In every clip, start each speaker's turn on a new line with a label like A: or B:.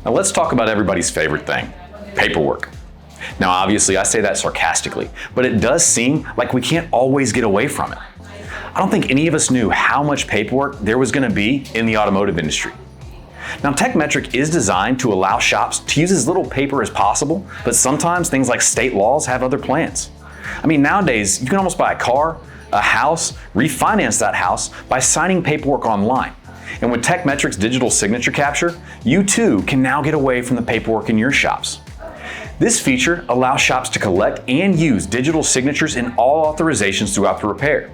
A: Now let's talk about everybody's favorite thing, paperwork. Now obviously I say that sarcastically, but it does seem like we can't always get away from it. I don't think any of us knew how much paperwork there was going to be in the automotive industry. Now Tekmetric is designed to allow shops to use as little paper as possible, but sometimes things like state laws have other plans. I mean, nowadays you can almost buy a car, a house, refinance that house by signing paperwork online. And with Tekmetric's digital signature capture, you too can now get away from the paperwork in your shops. This feature allows shops to collect and use digital signatures in all authorizations throughout the repair.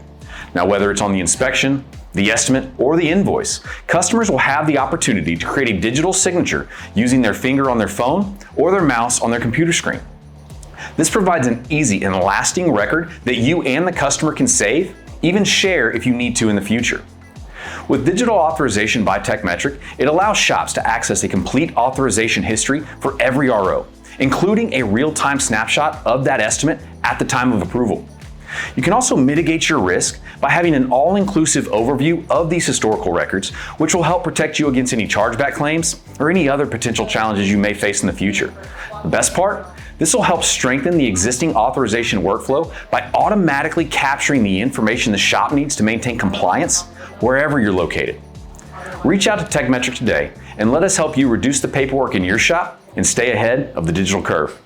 A: Now, whether it's on the inspection, the estimate, or the invoice, customers will have the opportunity to create a digital signature using their finger on their phone or their mouse on their computer screen. This provides an easy and lasting record that you and the customer can save, even share if you need to in the future. With digital authorization by Tekmetric, it allows shops to access a complete authorization history for every RO, including a real-time snapshot of that estimate at the time of approval. You can also mitigate your risk by having an all-inclusive overview of these historical records, which will help protect you against any chargeback claims or any other potential challenges you may face in the future. The best part? This will help strengthen the existing authorization workflow by automatically capturing the information the shop needs to maintain compliance wherever you're located. Reach out to Tekmetric today and let us help you reduce the paperwork in your shop and stay ahead of the digital curve.